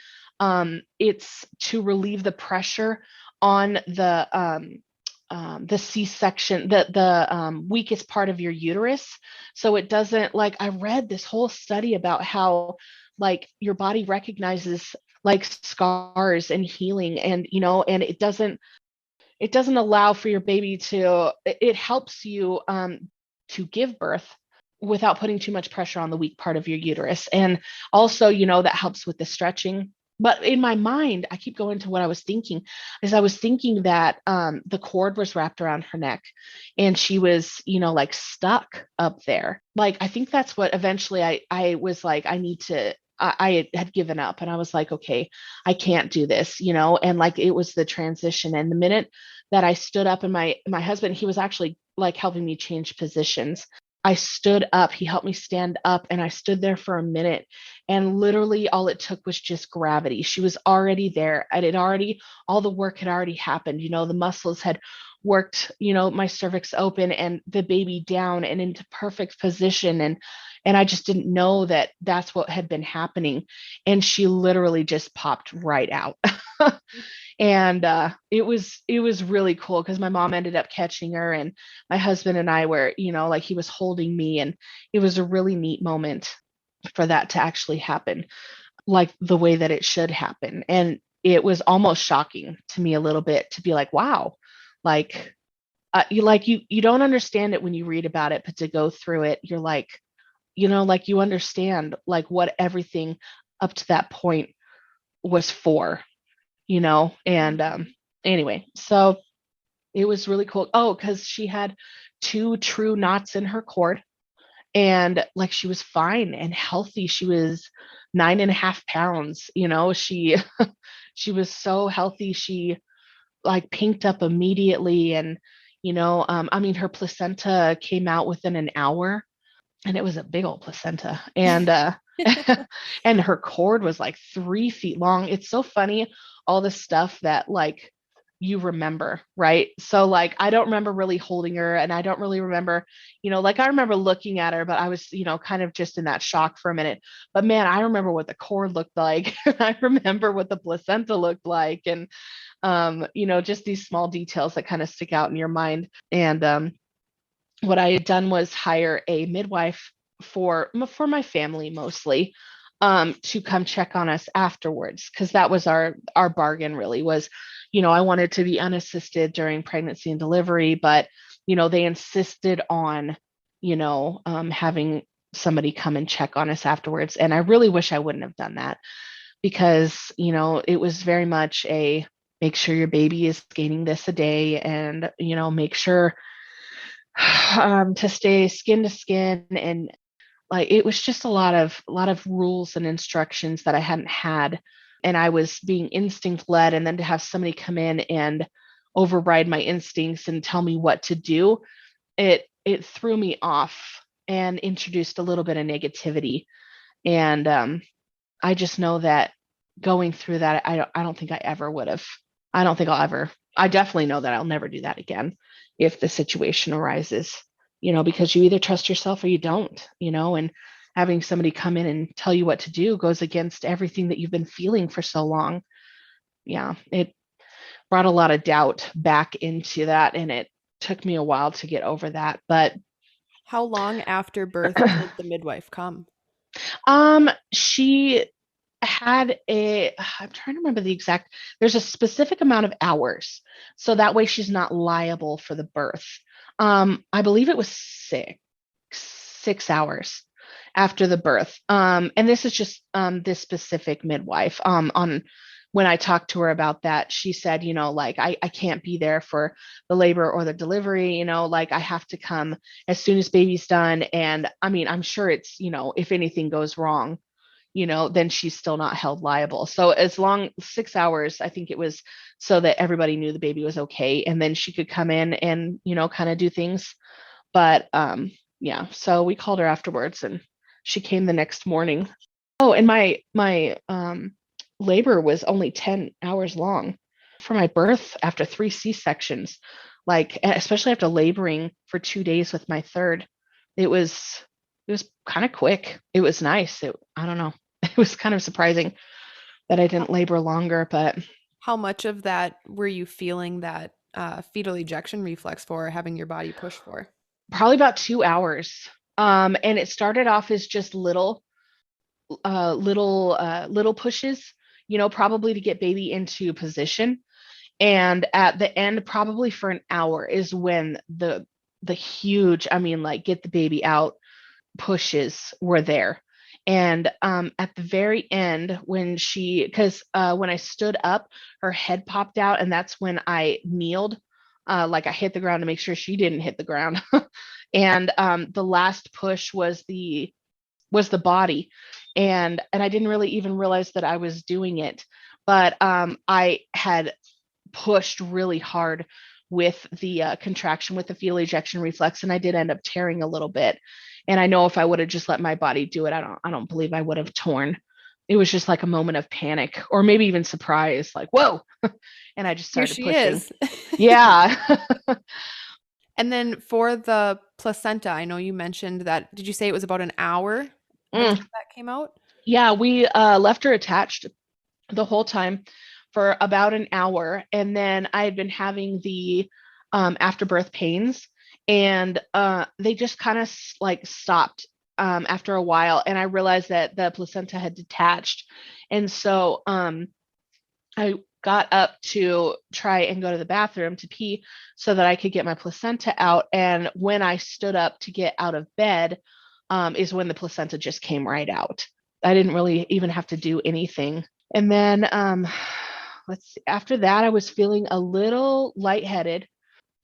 it's to relieve the pressure on the C-section, the weakest part of your uterus. So it doesn't, like, I read this whole study about how like your body recognizes like scars and healing, and and it doesn't allow for your baby to, it helps you to give birth without putting too much pressure on the weak part of your uterus. And also, that helps with the stretching. But in my mind, I keep going to what I was thinking, is I was thinking that the cord was wrapped around her neck and she was, like stuck up there. Like, I think that's what eventually I was like, I had given up, and I was like, okay, I can't do this, and like, it was the transition. And the minute that I stood up, and my husband, he was actually like helping me change positions. I stood up, he helped me stand up, and I stood there for a minute, and literally all it took was just gravity. She was already there, and all the work had already happened. The muscles had worked, my cervix open and the baby down and into perfect position. And I just didn't know that that's what had been happening. And she literally just popped right out. And it was really cool, because my mom ended up catching her, and my husband and I were, like, he was holding me, and it was a really neat moment for that to actually happen, like the way that it should happen. And it was almost shocking to me a little bit to be like, wow, like you don't understand it when you read about it, but to go through it, you're like, like, you understand like what everything up to that point was for. And anyway, so it was really cool. Oh, because she had 2 true knots in her cord, and like, she was fine and healthy. She was 9.5 pounds. She she was so healthy. She like pinked up immediately, and I mean, her placenta came out within an hour, and it was a big old placenta. And and her cord was like 3 feet long. It's so funny, all the stuff that like you remember, right? So like, I don't remember really holding her, and I don't really remember, like, I remember looking at her, but I was, kind of just in that shock for a minute. But man, I remember what the cord looked like. I remember what the placenta looked like. And just these small details that kind of stick out in your mind. And what I had done was hire a midwife for my family mostly, to come check on us afterwards, because that was our bargain, really, was, I wanted to be unassisted during pregnancy and delivery, but they insisted on having somebody come and check on us afterwards. And I really wish I wouldn't have done that, because it was very much a, make sure your baby is gaining this a day, and make sure to stay skin to skin. And like, it was just a lot of rules and instructions that I hadn't had, and I was being instinct led. And then to have somebody come in and override my instincts and tell me what to do, it threw me off and introduced a little bit of negativity. And I just know that going through that, I don't think I ever would have. I don't think I'll ever. I definitely know that I'll never do that again if the situation arises, because you either trust yourself or you don't, and having somebody come in and tell you what to do goes against everything that you've been feeling for so long. Yeah, it brought a lot of doubt back into that, and it took me a while to get over that. But How long after birth did the midwife come? She had I'm trying to remember the exact, there's a specific amount of hours, so that way she's not liable for the birth. I believe it was 6 hours. after the birth. And this is just this specific midwife. On when I talked to her about that, she said, like I can't be there for the labor or the delivery, like I have to come as soon as baby's done. And I mean, I'm sure it's, if anything goes wrong, then she's still not held liable. So as long 6 hours, I think it was, so that everybody knew the baby was okay. And then she could come in and, kind of do things. But yeah, so we called her afterwards and she came the next morning. Oh, and my labor was only 10 hours long for my birth after 3 C-sections, like especially after laboring for 2 days with my third. It was kind of quick. It was nice. I don't know. It was kind of surprising that I didn't labor longer, but How much of that were you feeling that fetal ejection reflex for, having your body push for? probably about 2 hours. And it started off as just little pushes, probably to get baby into position. And at the end, probably for an hour, is when the huge, I mean, like get the baby out pushes were there. And at the very end, because when I stood up, her head popped out, and that's when I kneeled, like I hit the ground to make sure she didn't hit the ground. And the last push was the body, and I didn't really even realize that I was doing it, but I had pushed really hard with the contraction with the fetal ejection reflex, and I did end up tearing a little bit. And I know if I would have just let my body do it, I don't believe I would have torn. It was just like a moment of panic, or maybe even surprise, like whoa. And I just Here started she pushing. is. Yeah. And then for the placenta, I know you mentioned that. Did you say it was about an hour until Mm. that came out? Yeah, we left her attached the whole time for about an hour. And then I had been having the afterbirth pains, and they just kind of like stopped after a while. And I realized that the placenta had detached. And so I got up to try and go to the bathroom to pee so that I could get my placenta out. And when I stood up to get out of bed, is when the placenta just came right out. I didn't really even have to do anything. And then let's see, after that, I was feeling a little lightheaded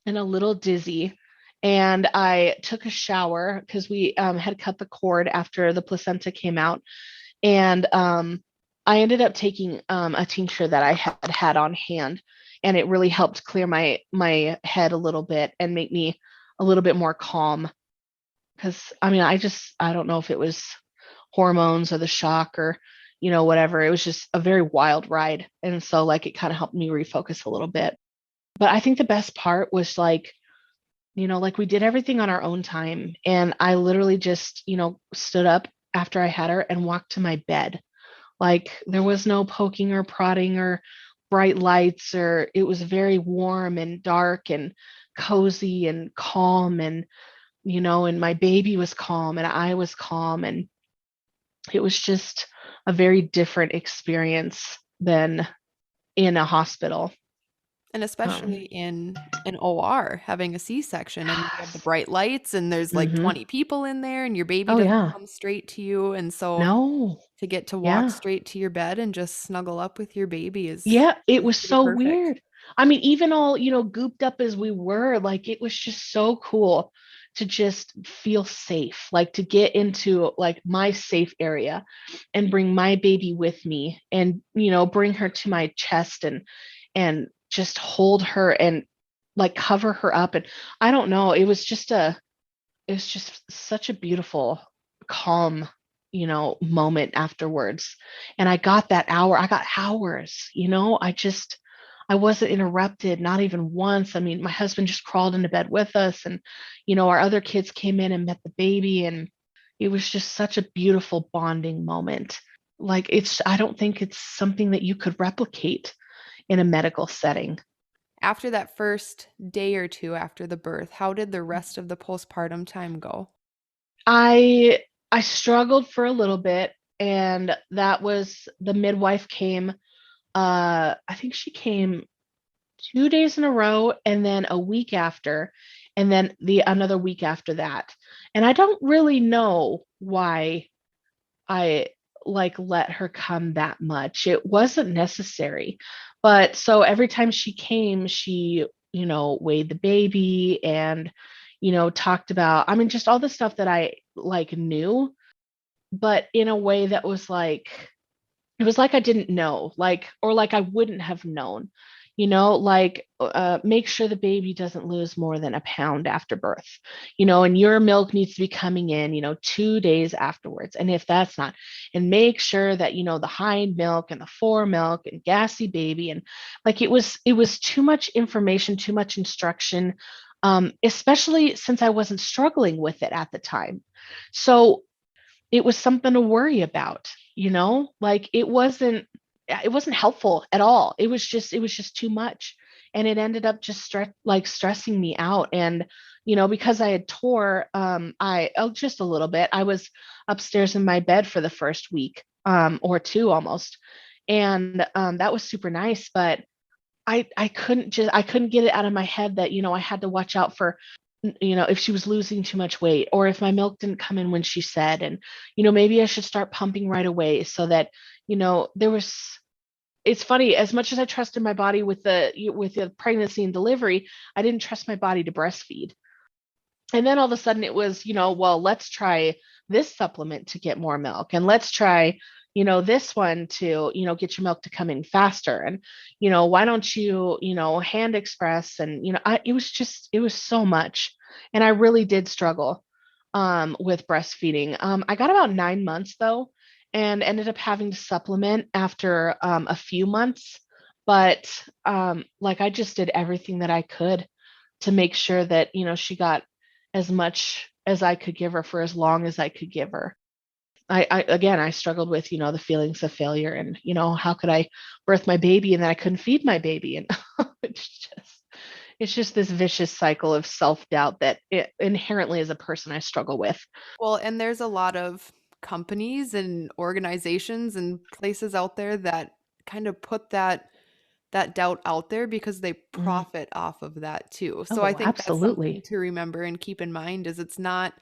and a little dizzy. And I took a shower because we had cut the cord after the placenta came out. And I ended up taking a tincture that I had on hand, and it really helped clear my head a little bit and make me a little bit more calm. Because I mean, I don't know if it was hormones or the shock or whatever. It was just a very wild ride, and so like it kind of helped me refocus a little bit. But I think the best part was like, like we did everything on our own time, and I literally just stood up after I had her and walked to my bed. Like there was no poking or prodding or bright lights, or it was very warm and dark and cozy and calm, and my baby was calm and I was calm, and it was just a very different experience than in a hospital. And Um, especially in an OR, having a C-section, and you have the bright lights, and there's like hmm 20 people in there, and your baby Oh doesn't yeah. come straight to you. And so No. to get to walk Yeah. straight to your bed and just snuggle up with your baby Yeah, it is was pretty so perfect. weird. I mean, even all, gooped up as we were, like it was just so cool to just feel safe, like to get into like my safe area and bring my baby with me, and, bring her to my chest and just hold her and like cover her up. And I don't know, it was just such a beautiful, calm, moment afterwards. And I got hours, I wasn't interrupted, not even once. I mean, my husband just crawled into bed with us, and, our other kids came in and met the baby. And it was just such a beautiful bonding moment. Like, I don't think it's something that you could replicate in a medical setting. After that first day or two after the birth, how did the rest of the postpartum time go? I struggled for a little bit, and that was the midwife came. I think she came 2 days in a row, and then a week after. and then another week after that. And I don't really know why I like let her come that much. It wasn't necessary. But so every time she came, she, weighed the baby and, talked about, I mean, just all the stuff that I like knew, but in a way that was like, it was like I didn't know, like, or like I wouldn't have known, like make sure the baby doesn't lose more than a pound after birth, and your milk needs to be coming in, 2 days afterwards. And if that's not, and make sure that, the hind milk and the fore milk and gassy baby. And like, it was too much information, too much instruction, especially since I wasn't struggling with it at the time. So it was something to worry about, like it wasn't helpful at all. It was just too much. And it ended up just stressing me out. And, because I had tore, just a little bit, I was upstairs in my bed for the first week, or two almost. And, that was super nice, but I couldn't get it out of my head that, I had to watch out for, if she was losing too much weight, or if my milk didn't come in when she said. And, maybe I should start pumping right away so that, it's funny, as much as I trusted my body with the pregnancy and delivery, I didn't trust my body to breastfeed. And then all of a sudden it was, well, let's try this supplement to get more milk. And let's try, this one to, get your milk to come in faster. And, why don't you, hand express? And, it was so much. And I really did struggle with breastfeeding. I got about 9 months though, and ended up having to supplement after a few months. But like I just did everything that I could to make sure that, she got as much as I could give her for as long as I could give her. I struggled with, the feelings of failure and, how could I birth my baby and then I couldn't feed my baby. And it's just this vicious cycle of self-doubt that inherently as a person I struggle with. Well, and there's a lot of companies and organizations and places out there that kind of put that doubt out there because they Mm. profit off of that too. So I Oh, think that's something absolutely. to remember and keep in mind is it's not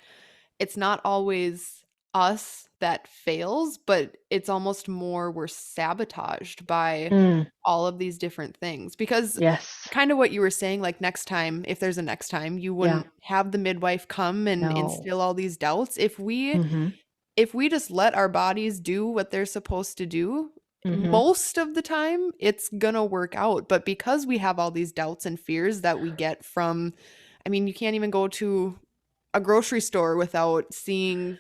always us that fails, but it's almost more we're sabotaged by Mm, all of these different things. Because yes. kind of what you were saying, like next time, if there's a next time, you Yeah. wouldn't have the midwife come and No. instill all these doubts. If we Mm-hmm. if we just let our bodies do what they're supposed to do, Mm-hmm. most of the time it's gonna work out. But because we have all these doubts and fears that we get from, I mean, you can't even go to a grocery store without seeing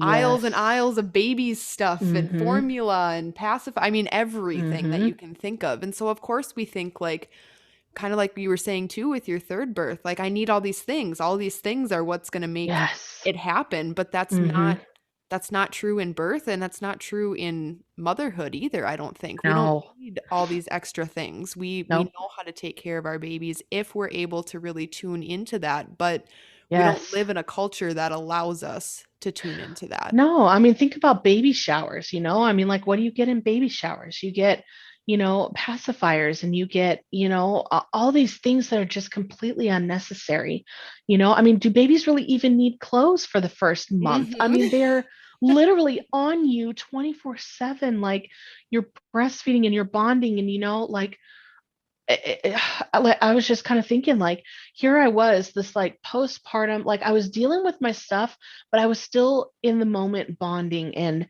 aisles and Yes. aisles of babies stuff and Mm-hmm. formula and pacify. I mean, everything that Mm-hmm. you can think of. And so, of course, we think like, kind of like you were saying too with your third birth, like, I need all these things. All these things are what's going to make Yes. it happen. But Mm-hmm. that's not true in birth and that's not true in motherhood either, I don't think. We don't No. need all these extra things. We Nope. know how to take care of our babies if we're able to really tune into that, but we don't Yes. live in a culture that allows us to tune into that. No, I mean, think about baby showers, I mean, like, what do you get in baby showers? You get, pacifiers, and you get, all these things that are just completely unnecessary. I mean, do babies really even need clothes for the first month? I mean, Mhm. they're literally on you 24/7, like you're breastfeeding and you're bonding, and, like, I was just kind of thinking, like, here I was, this like postpartum, like I was dealing with my stuff, but I was still in the moment bonding and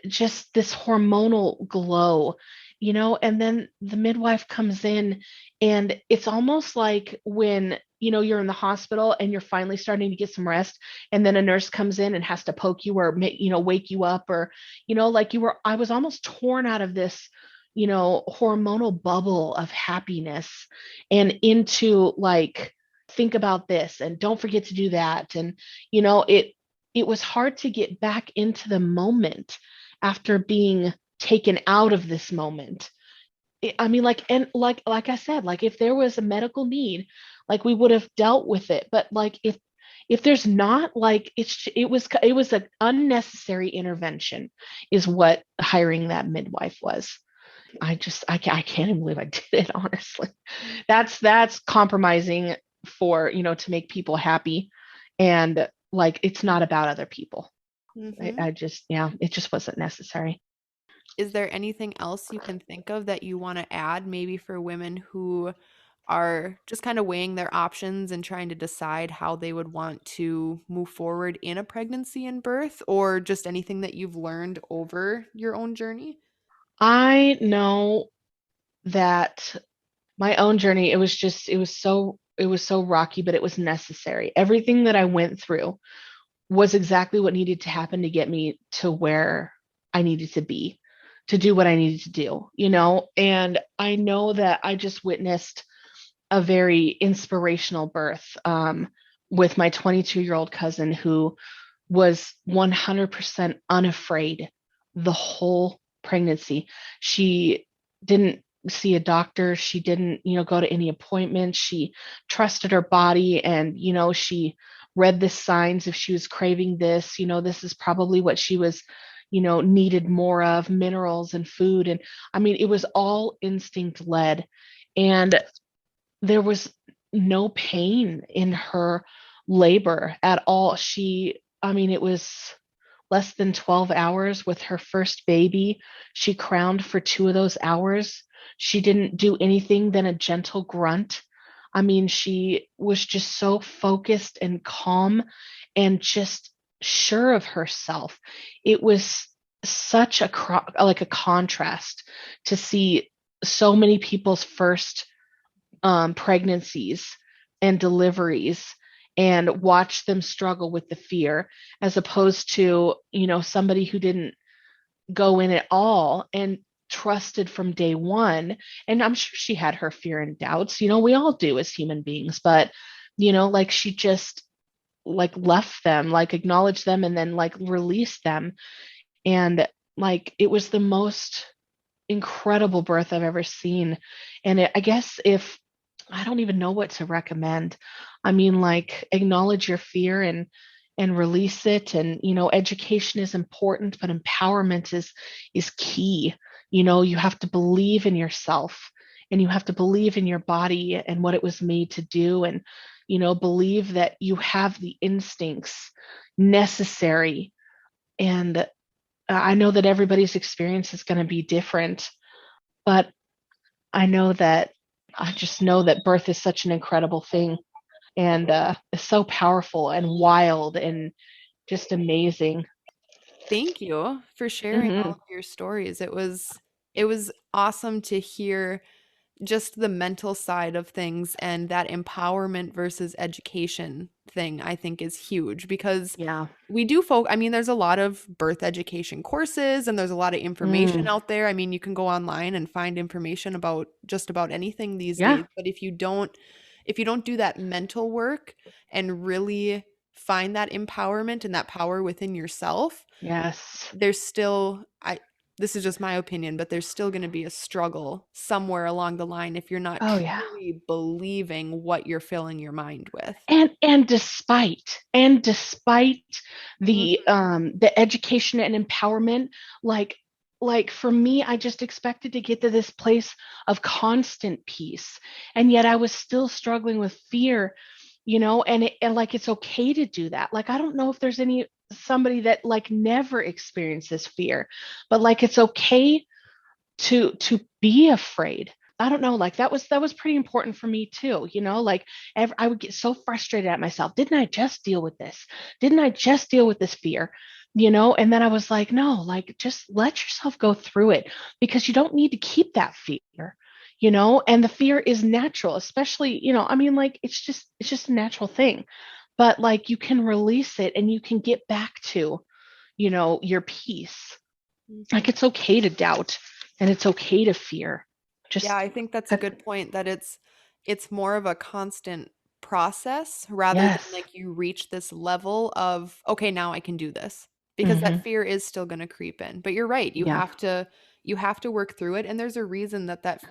just this hormonal glow, and then the midwife comes in, and it's almost like when, you're in the hospital and you're finally starting to get some rest, and then a nurse comes in and has to poke you or, wake you up, or, like I was almost torn out of this, hormonal bubble of happiness and into like, think about this and don't forget to do that. And, it was hard to get back into the moment after being taken out of this moment. I mean, like, and like I said, like if there was a medical need, like we would have dealt with it. But like if there's not, like it was an unnecessary intervention, is what hiring that midwife was. I can't even believe I did it, honestly. That's compromising for, to make people happy. And like, it's not about other people. Mm-hmm. I just, yeah, it just wasn't necessary. Is there anything else you can think of that you want to add, maybe for women who are just kind of weighing their options and trying to decide how they would want to move forward in a pregnancy and birth, or just anything that you've learned over your own journey? I know that my own journey, it was so rocky, but it was necessary. Everything that I went through was exactly what needed to happen to get me to where I needed to be, to do what I needed to do, And I know that I just witnessed a very inspirational birth, with my 22-year-old cousin, who was 100% unafraid the whole pregnancy. She didn't see a doctor. She didn't, go to any appointments. She trusted her body, and, she read the signs. If she was craving this, this is probably what she was, needed more of, minerals and food. And I mean, it was all instinct led. And there was no pain in her labor at all. I mean, it was less than 12 hours with her first baby. She crowned for 2 of those hours. She didn't do anything than a gentle grunt. I mean, she was just so focused and calm and just sure of herself. It was such like a contrast to see so many people's first pregnancies and deliveries, and watch them struggle with the fear, as opposed to, somebody who didn't go in at all and trusted from day one. And I'm sure she had her fear and doubts, we all do as human beings, but, like, she just like left them, like acknowledged them, and then like released them. And like, it was the most incredible birth I've ever seen. And I guess, if I don't even know what to recommend. I mean, like, acknowledge your fear and release it. And, education is important, but empowerment is key. You have to believe in yourself, and you have to believe in your body and what it was made to do. And, believe that you have the instincts necessary. And I know that everybody's experience is going to be different, but I just know that birth is such an incredible thing, and it's so powerful and wild and just amazing. Thank you for sharing all Hmm. of your stories. It was awesome to hear just the mental side of things, and that empowerment versus education thing, I think, is huge, because Yeah. we do I mean, there's a lot of birth education courses, and there's a lot of information Mm. out there. I mean, you can go online and find information about just about anything these Yeah. days, but if you don't do that mental work and really find that empowerment and that power within yourself, Yes. there's still I this is just my opinion, but there's still going to be a struggle somewhere along the line if you're not Oh yeah. truly believing what you're filling your mind with. And despite Mhm. the education and empowerment, like for me, I just expected to get to this place of constant peace, and yet I was still struggling with fear, and like, it's okay to do that. Like, I don't know if there's somebody that like never experiences fear, but like, it's okay to be afraid. I don't know, like, that was pretty important for me too, like, I would get so frustrated at myself. Didn't I just deal with this? Didn't I just deal with this fear? And then I was like, no, like, just let yourself go through it, because you don't need to keep that fear, and the fear is natural, especially, I mean, like, it's just a natural thing. But like, you can release it, and you can get back to, your peace. Like, Mhm. it's okay to doubt, and it's okay to fear. Yeah, Just I think that's a cut. good point, that it's more of a constant process rather than Yes. like you reach this level of, okay, now I can do this. Because that Hmm. fear is still going to creep in. But you're right, Yeah. you have to work through it, and there's a reason that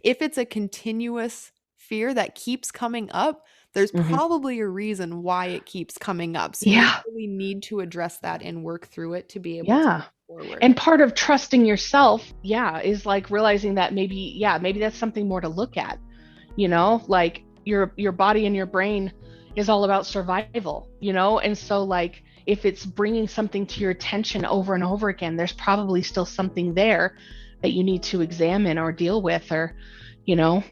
if it's a continuous fear that keeps coming up, there's Hmm. probably a reason why it keeps coming up. So you Yeah. really need to address that and work through it to be able to Yeah. move forward. And part of trusting yourself, yeah, is like realizing that maybe, yeah, maybe that's something more to look at, like, your body and your brain is all about survival, and so like if it's bringing something to your attention over and over again, there's probably still something there that you need to examine or deal with, or Well,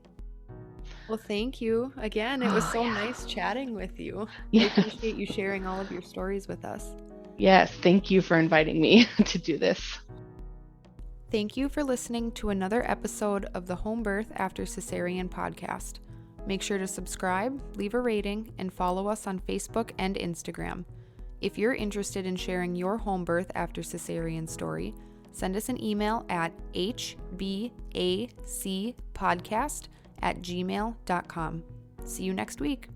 thank you again. It was so nice chatting with you. Yes. I appreciate you sharing all of your stories with us. Yes, thank you for inviting me to do this. Thank you for listening to another episode of the Home Birth After Cesarean podcast. Make sure to subscribe, leave a rating, and follow us on Facebook and Instagram. If you're interested in sharing your home birth after cesarean story, send us an email at hbacpodcast@gmail.com. See you next week.